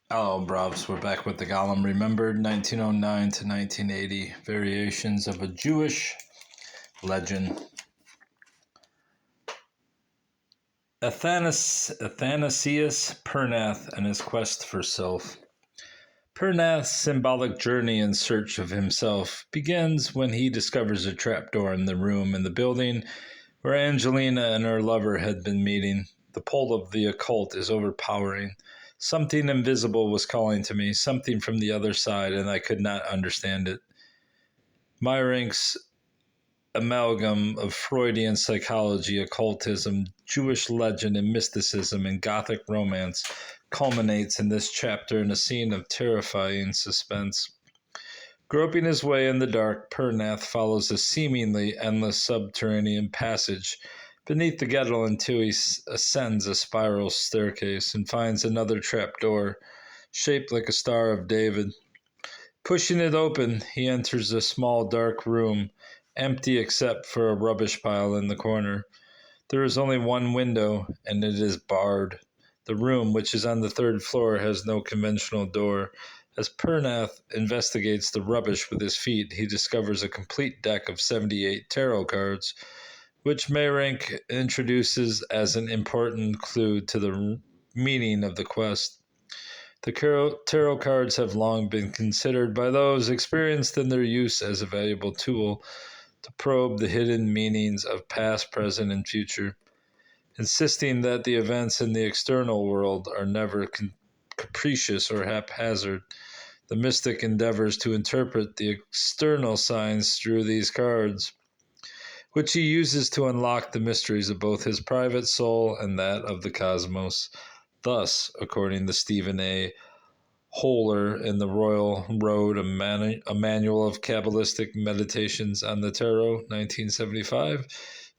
Hello, Bruvs. We're back with the Golem Remembered 1909 to 1980 variations of a Jewish legend. Athanasius Pernath and his quest for self. Pernath's symbolic journey in search of himself begins when he discovers a trapdoor in the room in the building where Angelina and her lover had been meeting. The pull of the occult is overpowering. Something invisible was calling to me, something from the other side, and I could not understand it. Meyrink's amalgam of Freudian psychology, occultism, Jewish legend, and mysticism in Gothic romance culminates in this chapter in a scene of terrifying suspense. Groping his way in the dark, Pernath follows a seemingly endless subterranean passage beneath the ghetto until he ascends a spiral staircase and finds another trapdoor, shaped like a Star of David. Pushing it open, he enters a small dark room, empty except for a rubbish pile in the corner. There is only one window, and it is barred. The room, which is on the third floor, has no conventional door. As Pernath investigates the rubbish with his feet, he discovers a complete deck of 78 tarot cards, which Meyrink introduces as an important clue to the meaning of the quest. The tarot cards have long been considered by those experienced in their use as a valuable tool to probe the hidden meanings of past, present, and future, insisting that the events in the external world are never capricious or haphazard. The mystic endeavors to interpret the external signs through these cards, which he uses to unlock the mysteries of both his private soul and that of the cosmos. Thus, according to Stephen A. Holer in the Royal Road, a manual of Kabbalistic meditations on the tarot, 1975,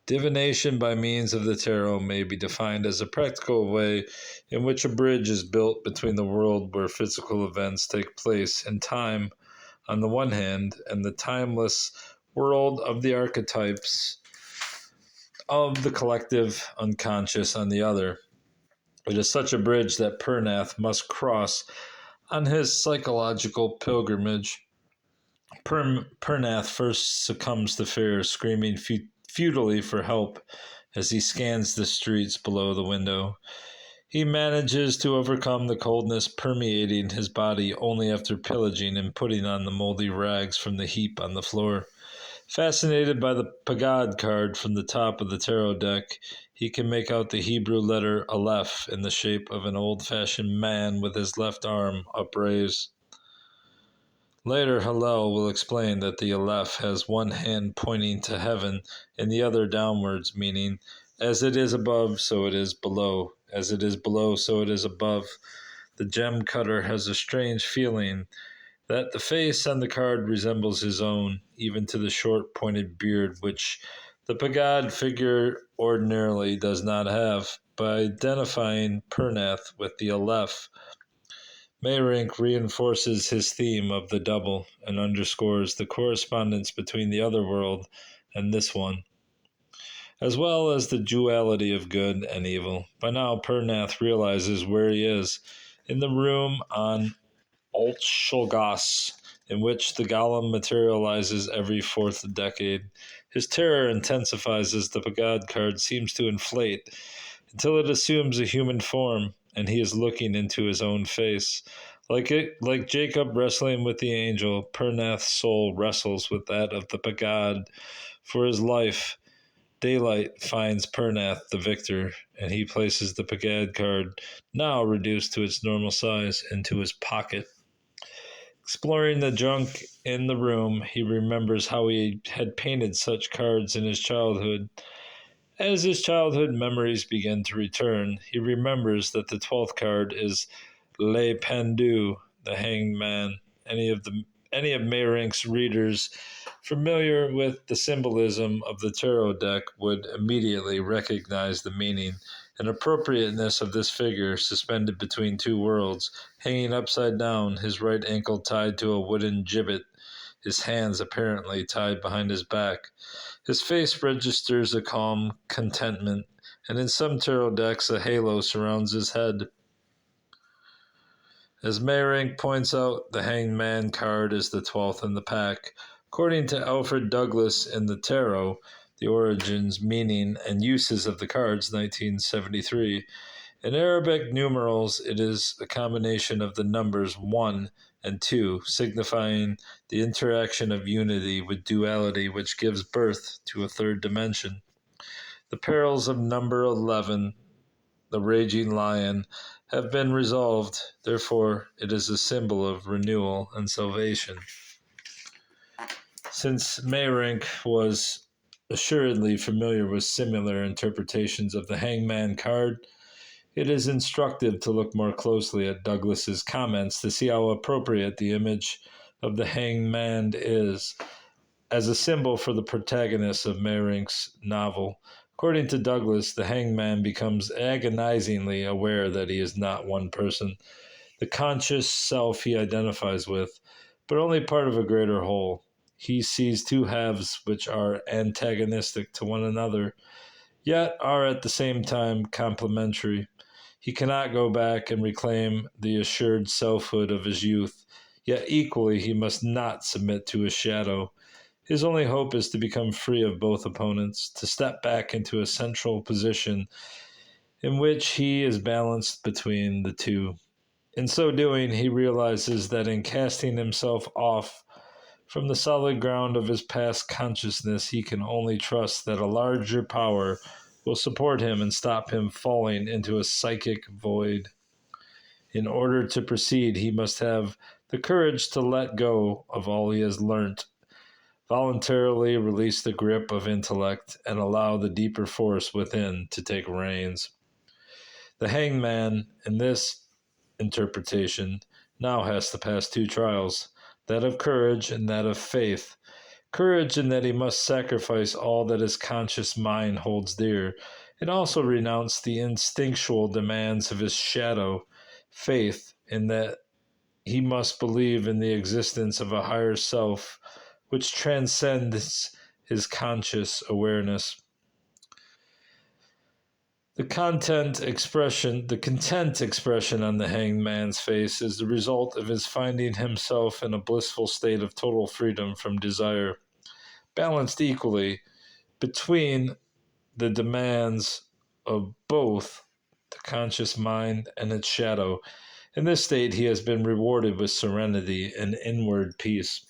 divination by means of the tarot may be defined as a practical way in which a bridge is built between the world where physical events take place in time on the one hand and the timeless world of the archetypes of the collective unconscious on the other. It is such a bridge that Pernath must cross on his psychological pilgrimage. Pernath first succumbs to fear, screaming futilely for help as he scans the streets below the window. He manages to overcome the coldness permeating his body only after pillaging and putting on the moldy rags from the heap on the floor. Fascinated by the Pagad card from the top of the tarot deck, he can make out the Hebrew letter Aleph in the shape of an old-fashioned man with his left arm upraised. Later, Hillel will explain that the Aleph has one hand pointing to heaven and the other downwards, meaning, as it is above, so it is below. As it is below, so it is above. The gem cutter has a strange feeling that the face on the card resembles his own, even to the short pointed beard, which the Pagad figure ordinarily does not have. By identifying Pernath with the Aleph, Meyrink reinforces his theme of the double and underscores the correspondence between the other world and this one, as well as the duality of good and evil. By now, Pernath realizes where he is, in the room on Altschulgas, in which the golem materializes every fourth decade. His terror intensifies as the Pagad card seems to inflate until it assumes a human form, and he is looking into his own face. Like Jacob wrestling with the angel, Pernath's soul wrestles with that of the Pagad for his life. Daylight finds Pernath the victor, and he places the Pagad card, now reduced to its normal size, into his pocket. Exploring the junk in the room, he remembers how he had painted such cards in his childhood. As his childhood memories begin to return, he remembers that the 12th card is Le Pendu, the Hanged Man. Any of Meyrink's readers familiar with the symbolism of the tarot deck would immediately recognize the meaning and appropriateness of this figure suspended between two worlds, hanging upside down, his right ankle tied to a wooden gibbet, his hands apparently tied behind his back. His face registers a calm contentment, and in some tarot decks a halo surrounds his head. As Meyrink points out, the Hanged Man card is the 12th in the pack. According to Alfred Douglas in the Tarot, The Origins, Meaning, and Uses of the Cards, 1973, in Arabic numerals, it is a combination of the numbers 1 and 2, signifying the interaction of unity with duality, which gives birth to a third dimension. The perils of number 11, the raging lion, have been resolved. Therefore, it is a symbol of renewal and salvation. Since Meyrink was assuredly familiar with similar interpretations of the Hangman card, it is instructive to look more closely at Douglas's comments to see how appropriate the image of the hangman is as a symbol for the protagonist of Meyrink's novel. According to Douglas, the hangman becomes agonizingly aware that he is not one person, the conscious self he identifies with, but only part of a greater whole. He sees two halves which are antagonistic to one another, yet are at the same time complementary. He cannot go back and reclaim the assured selfhood of his youth, yet equally he must not submit to his shadow. His only hope is to become free of both opponents, to step back into a central position in which he is balanced between the two. In so doing, he realizes that in casting himself off from the solid ground of his past consciousness, he can only trust that a larger power will support him and stop him falling into a psychic void. In order to proceed, he must have the courage to let go of all he has learnt, voluntarily release the grip of intellect, and allow the deeper force within to take reins. The hangman, in this interpretation, now has to pass two trials, that of courage and that of faith. Courage in that he must sacrifice all that his conscious mind holds dear, and also renounce the instinctual demands of his shadow. Faith in that he must believe in the existence of a higher self which transcends his conscious awareness. The content expression on the hanged man's face is the result of his finding himself in a blissful state of total freedom from desire, balanced equally between the demands of both the conscious mind and its shadow. In this state, he has been rewarded with serenity and inward peace.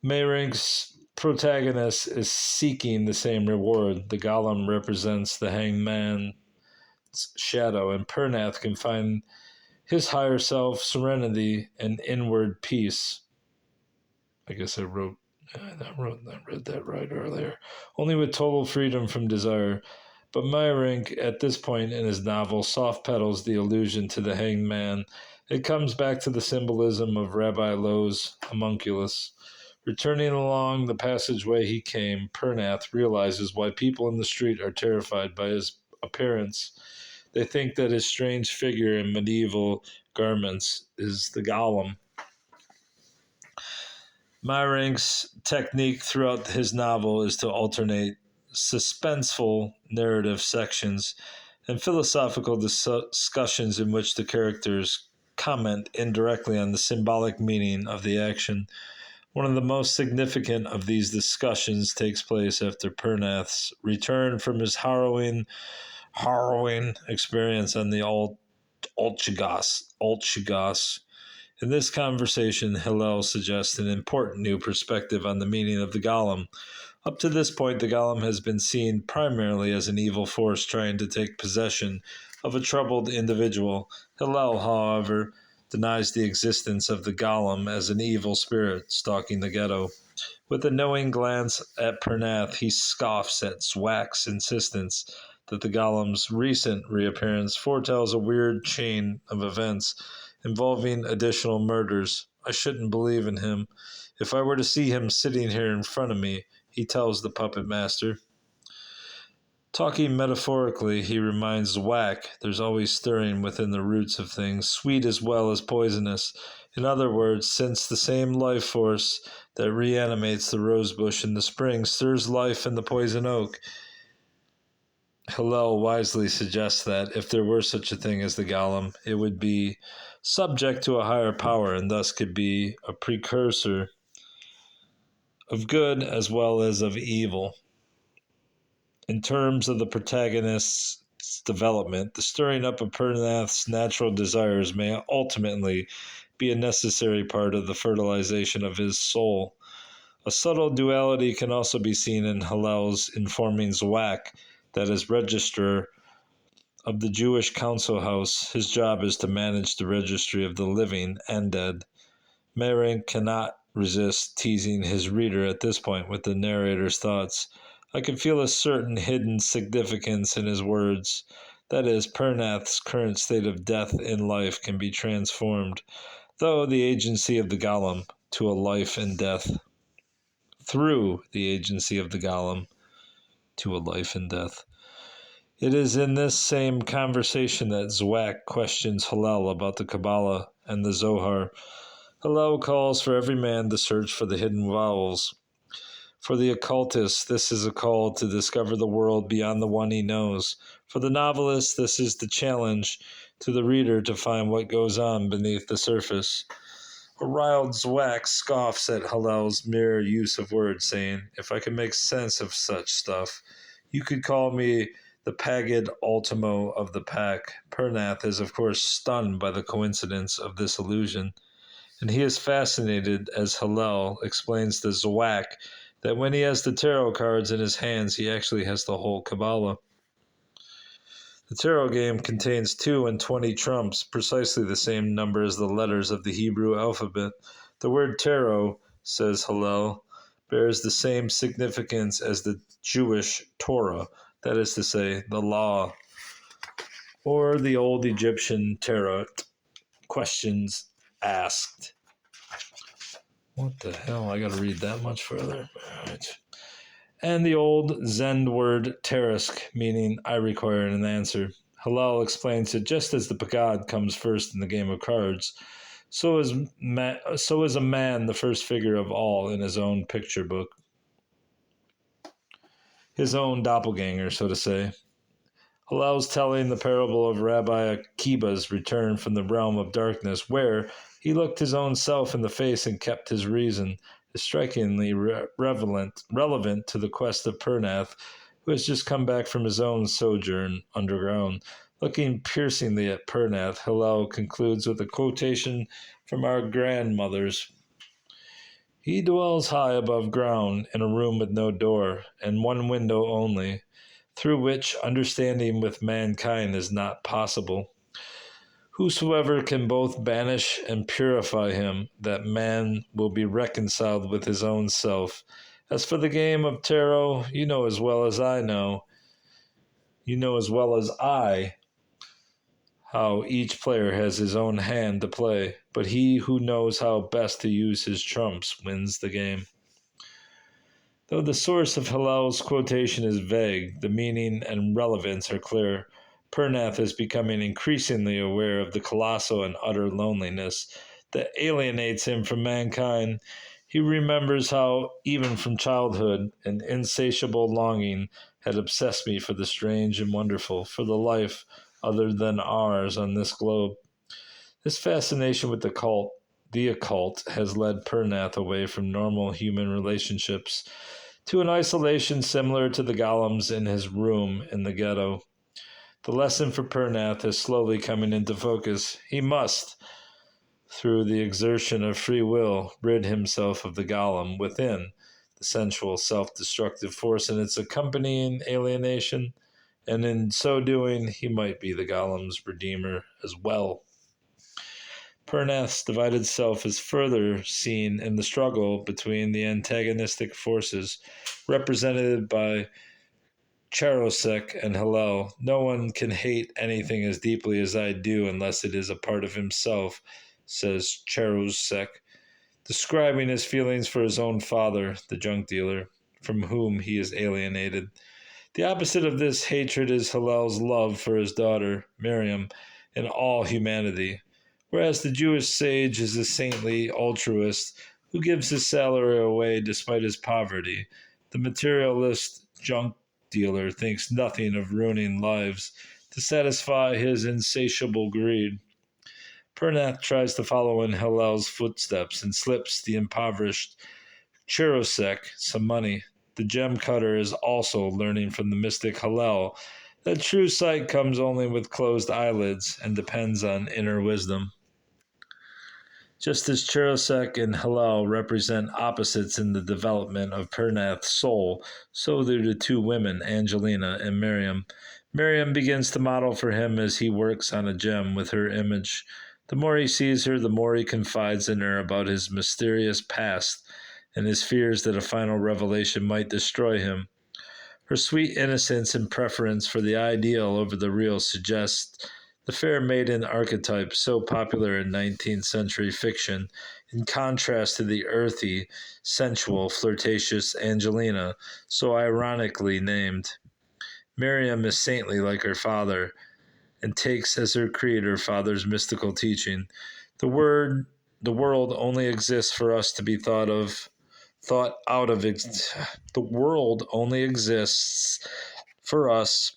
Meyrink's protagonist is seeking the same reward. The Golem represents the hanged man's shadow, and Pernath can find his higher self, serenity, and inward peace. I guess I read that right earlier. Only with total freedom from desire. But Meyrink, at this point in his novel, soft pedals the allusion to the hanged man. It comes back to the symbolism of Rabbi Lowe's homunculus. Returning along the passageway he came, Pernath realizes why people in the street are terrified by his appearance. They think that his strange figure in medieval garments is the Golem. Meyrink's technique throughout his novel is to alternate suspenseful narrative sections and philosophical discussions in which the characters comment indirectly on the symbolic meaning of the action. One of the most significant of these discussions takes place after Pernath's return from his harrowing experience on the Altschagos. In this conversation, Hillel suggests an important new perspective on the meaning of the Golem. Up to this point, the Golem has been seen primarily as an evil force trying to take possession of a troubled individual. Hillel, however, denies the existence of the Golem as an evil spirit stalking the ghetto. With a knowing glance at Pernath, he scoffs at Zwack's insistence that the Golem's recent reappearance foretells a weird chain of events involving additional murders. I shouldn't believe in him. If I were to see him sitting here in front of me, he tells the puppet master. Talking metaphorically, he reminds Zwack there's always stirring within the roots of things, sweet as well as poisonous. In other words, since the same life force that reanimates the rosebush in the spring stirs life in the poison oak, Hillel wisely suggests that if there were such a thing as the Golem, it would be subject to a higher power and thus could be a precursor of good as well as of evil. In terms of the protagonist's development, the stirring up of Pernath's natural desires may ultimately be a necessary part of the fertilization of his soul. A subtle duality can also be seen in Hillel's informing Zwak that as registrar of the Jewish council house, his job is to manage the registry of the living and dead. Meyrink cannot resist teasing his reader at this point with the narrator's thoughts. I can feel a certain hidden significance in his words. That is, Pernath's current state of death in life can be transformed, though the agency of the Golem, to a life in death. Through the agency of the Golem, to a life in death. It is in this same conversation that Zwak questions Hillel about the Kabbalah and the Zohar. Hillel calls for every man to search for the hidden vowels. For the occultist, this is a call to discover the world beyond the one he knows. For the novelist, this is the challenge to the reader to find what goes on beneath the surface. A riled Zwak scoffs at Hillel's mere use of words, saying, "If I could make sense of such stuff, you could call me the Pagid Ultimo of the pack." Pernath is, of course, stunned by the coincidence of this illusion, and he is fascinated as Hillel explains to Zwak that when he has the tarot cards in his hands, he actually has the whole Kabbalah. The tarot game contains 2 and 20 trumps, precisely the same number as the letters of the Hebrew alphabet. The word tarot, says Hillel, bears the same significance as the Jewish Torah, that is to say, the law, or the old Egyptian tarot, questions asked. What the hell? I gotta read that much further. All right. And the old Zend word tarisk, meaning I require an answer. Hillel explains that just as the Pagad comes first in the game of cards, so is a man the first figure of all in his own picture book. His own doppelganger, so to say. Hillel's telling the parable of Rabbi Akiba's return from the realm of darkness, where he looked his own self in the face and kept his reason, is strikingly relevant to the quest of Pernath, who has just come back from his own sojourn underground. Looking piercingly at Pernath, Hillel concludes with a quotation from our grandmothers. "He dwells high above ground, in a room with no door, and one window only, through which understanding with mankind is not possible. Whosoever can both banish and purify him, that man will be reconciled with his own self. As for the game of tarot, you know as well as I, how each player has his own hand to play, but he who knows how best to use his trumps wins the game." Though the source of Hillel's quotation is vague, the meaning and relevance are clear. Pernath is becoming increasingly aware of the colossal and utter loneliness that alienates him from mankind. He remembers how, even from childhood, an insatiable longing had obsessed me for the strange and wonderful, for the life other than ours on this globe. This fascination with the occult has led Pernath away from normal human relationships to an isolation similar to the Golem's in his room in the ghetto. The lesson for Pernath is slowly coming into focus. He must, through the exertion of free will, rid himself of the Golem within, the sensual self-destructive force and its accompanying alienation, and in so doing he might be the Golem's redeemer as well. Pernath's divided self is further seen in the struggle between the antagonistic forces represented by Charosek and Hillel. "No one can hate anything as deeply as I do unless it is a part of himself," says Charosek, describing his feelings for his own father, the junk dealer, from whom he is alienated. The opposite of this hatred is Hillel's love for his daughter, Miriam, and all humanity, whereas the Jewish sage is a saintly altruist who gives his salary away despite his poverty. The materialist junk dealer thinks nothing of ruining lives to satisfy his insatiable greed. Pernath tries to follow in Hillel's footsteps and slips the impoverished Chirosek some money. The gem cutter is also learning from the mystic Hillel that true sight comes only with closed eyelids and depends on inner wisdom. Just as Chirosek and Hillel represent opposites in the development of Pernath's soul, so do the two women, Angelina and Miriam. Miriam begins to model for him as he works on a gem with her image. The more he sees her, the more he confides in her about his mysterious past and his fears that a final revelation might destroy him. Her sweet innocence and preference for the ideal over the real suggest the fair maiden archetype so popular in 19th century fiction, in contrast to the earthy, sensual, flirtatious Angelina, so ironically named. Miriam is saintly like her father, and takes as her creed her father's mystical teaching. The world only exists for us to be thought out of. The world only exists for us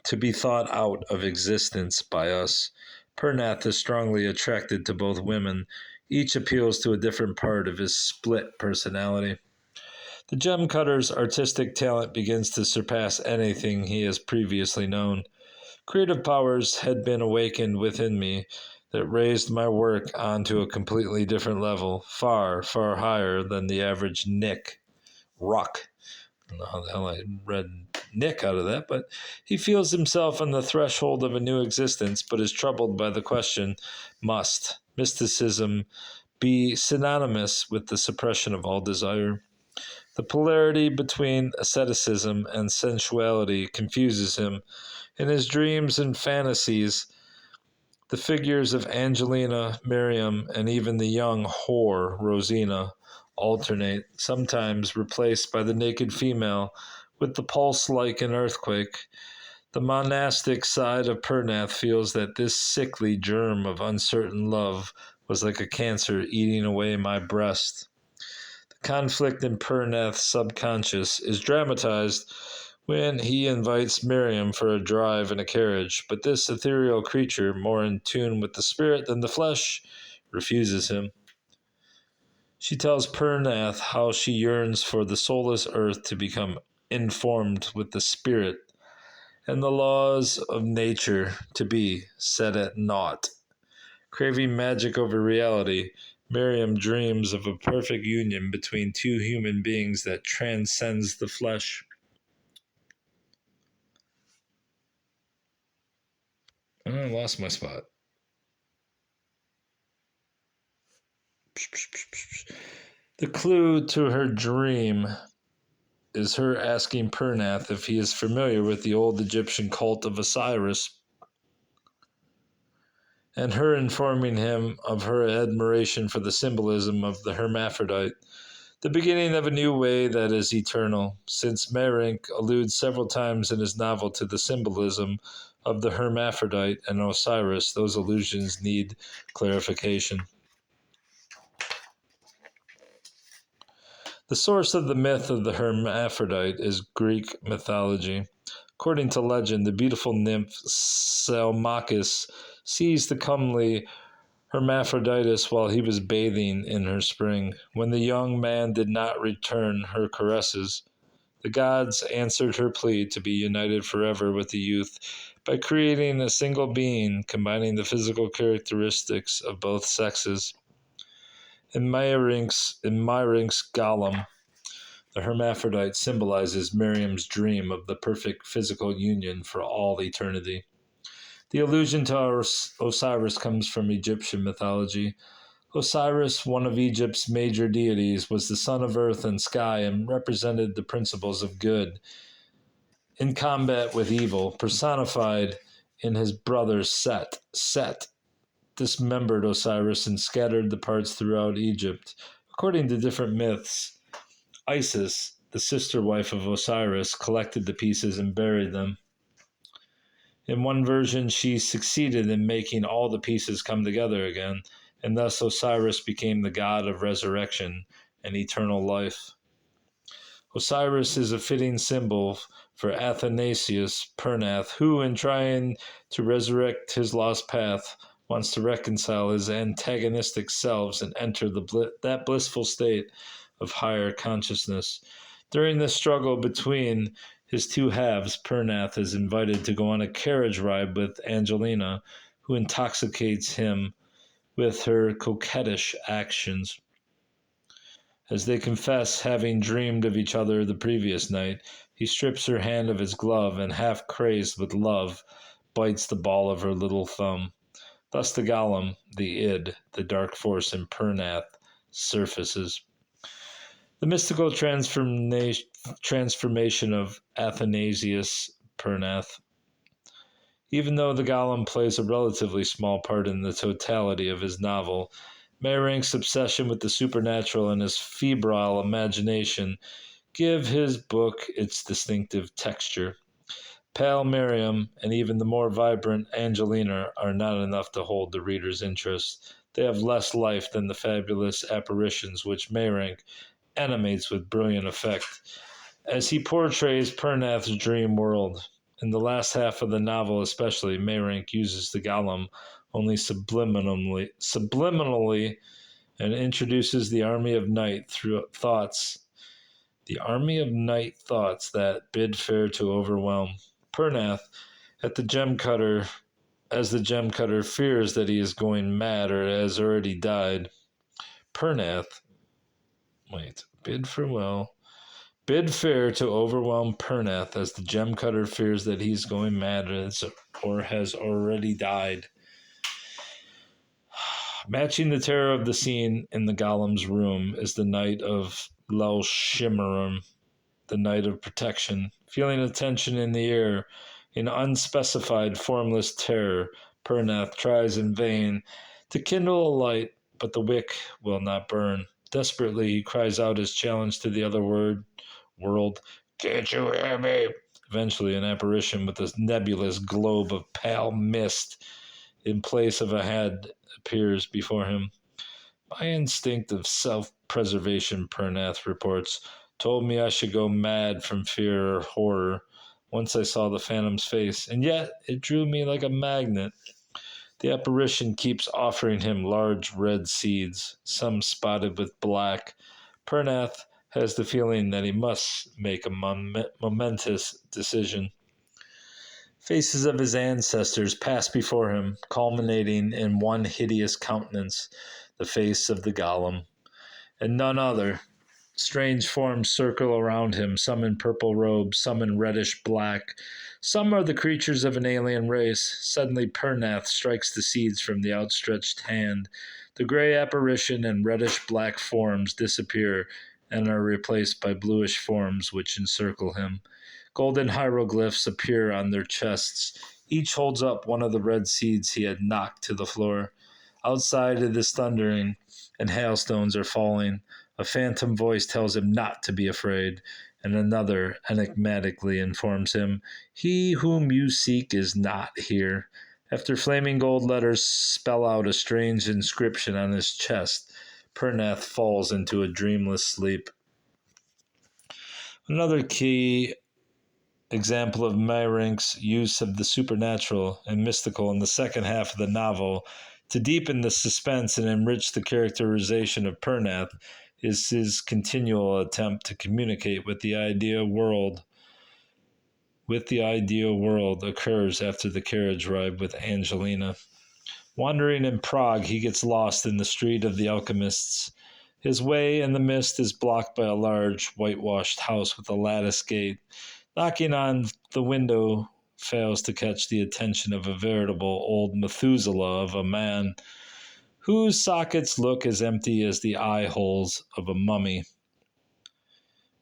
to be thought out of existence by us. Pernath is strongly attracted to both women. Each appeals to a different part of his split personality. The gem cutter's artistic talent begins to surpass anything he has previously known. Creative powers had been awakened within me that raised my work onto a completely different level, far, far higher than the average Rock. I don't know how the hell I read Nick out of that, but he feels himself on the threshold of a new existence, but is troubled by the question, must mysticism be synonymous with the suppression of all desire? The polarity between asceticism and sensuality confuses him. In his dreams and fantasies, the figures of Angelina, Miriam, and even the young whore, Rosina, alternate, sometimes replaced by the naked female, with the pulse like an earthquake. The monastic side of Pernath feels that this sickly germ of uncertain love was like a cancer eating away my breast. The conflict in Pernath's subconscious is dramatized when he invites Miriam for a drive in a carriage, but this ethereal creature, more in tune with the spirit than the flesh, refuses him. She tells Pernath how she yearns for the soulless earth to become informed with the spirit, and the laws of nature to be set at naught. Craving magic over reality, Miriam dreams of a perfect union between two human beings that transcends the flesh. I lost my spot. The clue to her dream is her asking Pernath if he is familiar with the old Egyptian cult of Osiris, and her informing him of her admiration for the symbolism of the hermaphrodite, the beginning of a new way that is eternal, since Meyrink alludes several times in his novel to the symbolism of the hermaphrodite and Osiris. Those allusions need clarification. The source of the myth of the hermaphrodite is Greek mythology. According to legend, the beautiful nymph Salmachus seized the comely Hermaphroditus while he was bathing in her spring. When the young man did not return her caresses, the gods answered her plea to be united forever with the youth by creating a single being, combining the physical characteristics of both sexes. In Meyrink's Golem, the hermaphrodite symbolizes Miriam's dream of the perfect physical union for all eternity. The allusion to Osiris comes from Egyptian mythology. Osiris, one of Egypt's major deities, was the son of earth and sky and represented the principles of good in combat with evil, personified in his brother Set. Set dismembered Osiris and scattered the parts throughout Egypt. According to different myths, Isis, the sister wife of Osiris, collected the pieces and buried them. In one version, she succeeded in making all the pieces come together again, and thus Osiris became the god of resurrection and eternal life. Osiris is a fitting symbol for Athanasius Pernath, who, in trying to resurrect his lost path, wants to reconcile his antagonistic selves and enter that blissful state of higher consciousness. During this struggle between his two halves, Pernath is invited to go on a carriage ride with Angelina, who intoxicates him with her coquettish actions. As they confess having dreamed of each other the previous night, he strips her hand of his glove and, half crazed with love, bites the ball of her little thumb. Thus the Golem, the id, the dark force in Pernath, surfaces. The mystical transformation of Athanasius Pernath. Even though the Golem plays a relatively small part in the totality of his novel, Meyrink's obsession with the supernatural and his febrile imagination give his book its distinctive texture. Pale Miriam and even the more vibrant Angelina are not enough to hold the reader's interest. They have less life than the fabulous apparitions which Meyrink animates with brilliant effect, as he portrays Pernath's dream world. In the last half of the novel especially, Meyrink uses the Golem only subliminally and introduces the army of night thoughts that bid fair to overwhelm. Pernath, as the gem cutter fears that he is going mad or has already died. Bid fair to overwhelm Pernath as the gem cutter fears that he's going mad or has already died. Matching the terror of the scene in the Golem's room is the night of Lelshimarum, the night of protection. Feeling a tension in the air, in unspecified formless terror, Pernath tries in vain to kindle a light, but the wick will not burn. Desperately, he cries out his challenge to the other world, "Can't you hear me?" Eventually, an apparition with a nebulous globe of pale mist in place of a head appears before him. My instinct of self-preservation, Pernath reports, told me I should go mad from fear or horror once I saw the phantom's face, and yet it drew me like a magnet. The apparition keeps offering him large red seeds, some spotted with black. Pernath has the feeling that he must make a momentous decision. Faces of his ancestors pass before him, culminating in one hideous countenance, the face of the Golem, and none other. Strange forms circle around him, some in purple robes, some in reddish black. Some are the creatures of an alien race. Suddenly Pernath strikes the seeds from the outstretched hand. The gray apparition and reddish black forms disappear and are replaced by bluish forms which encircle him. Golden hieroglyphs appear on their chests. Each holds up one of the red seeds he had knocked to the floor. Outside it is thundering, and hailstones are falling. A phantom voice tells him not to be afraid, and another enigmatically informs him, "He whom you seek is not here." After flaming gold letters spell out a strange inscription on his chest, Pernath falls into a dreamless sleep. Another key example of Meyrink's use of the supernatural and mystical in the second half of the novel to deepen the suspense and enrich the characterization of Pernath is his continual attempt to communicate with the ideal world. Occurs after the carriage ride with Angelina. Wandering in Prague, he gets lost in the street of the alchemists. His way in the mist is blocked by a large, whitewashed house with a lattice gate. Knocking on the window fails to catch the attention of a veritable old Methuselah of a man, whose sockets look as empty as the eye holes of a mummy.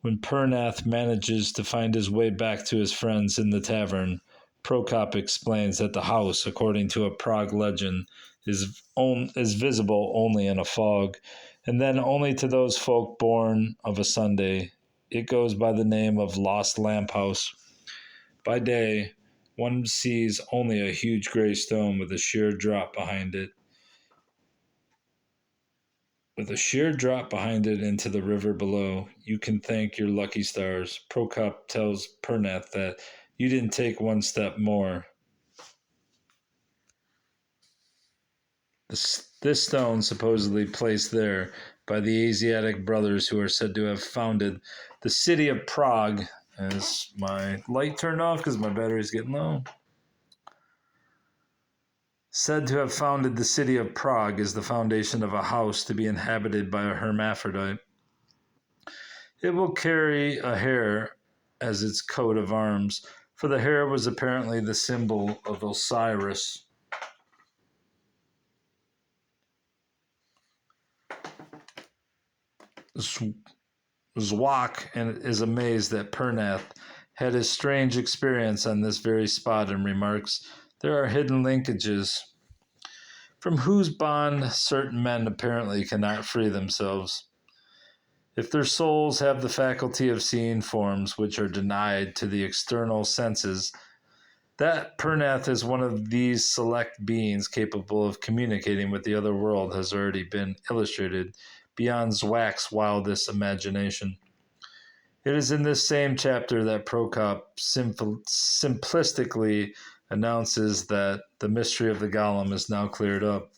When Pernath manages to find his way back to his friends in the tavern, Prokop explains that the house, according to a Prague legend, is visible only in a fog, and then only to those folk born of a Sunday. It goes by the name of Lost Lamp House. By day, one sees only a huge gray stone with a sheer drop behind it. with a sheer drop behind it into the river below. You can thank your lucky stars. Prokop tells Pernath that you didn't take one step more. This stone, supposedly placed there by the Asiatic brothers who are said to have founded the city of Prague. As my light turned off because my battery's getting low. Said to have founded the city of Prague is the foundation of a house to be inhabited by a hermaphrodite. It will carry a hare as its coat of arms, for the hare was apparently the symbol of Osiris. Zwak is amazed that Pernath had his strange experience on this very spot and remarks, there are hidden linkages from whose bond certain men apparently cannot free themselves. If their souls have the faculty of seeing forms which are denied to the external senses, that Pernath is one of these select beings capable of communicating with the other world has already been illustrated beyond Zwak's wildest imagination. It is in this same chapter that Prokop simplistically announces that the mystery of the Golem is now cleared up.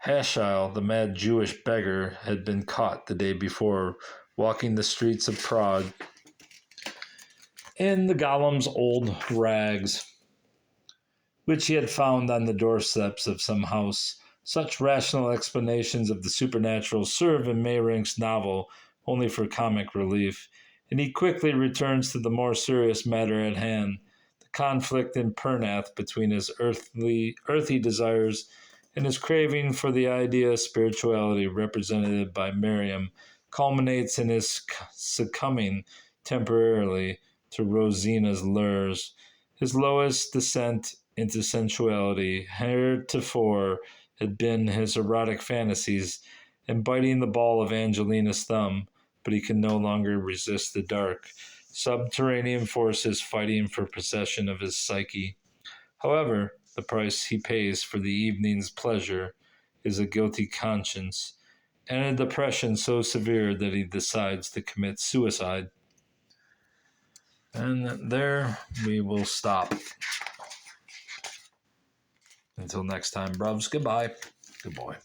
Hashil, the mad Jewish beggar, had been caught the day before, walking the streets of Prague in the Golem's old rags, which he had found on the doorsteps of some house. Such rational explanations of the supernatural serve in Meyrink's novel only for comic relief, and he quickly returns to the more serious matter at hand, the conflict in Pernath between his earthy desires and his craving for the idea of spirituality represented by Miriam culminates in his succumbing temporarily to Rosina's lures. His lowest descent into sensuality heretofore had been his erotic fantasies and biting the ball of Angelina's thumb, but he can no longer resist the dark, subterranean forces fighting for possession of his psyche. However, the price he pays for the evening's pleasure is a guilty conscience and a depression so severe that he decides to commit suicide. And there we will stop. Until next time, bruvs, goodbye. Good boy.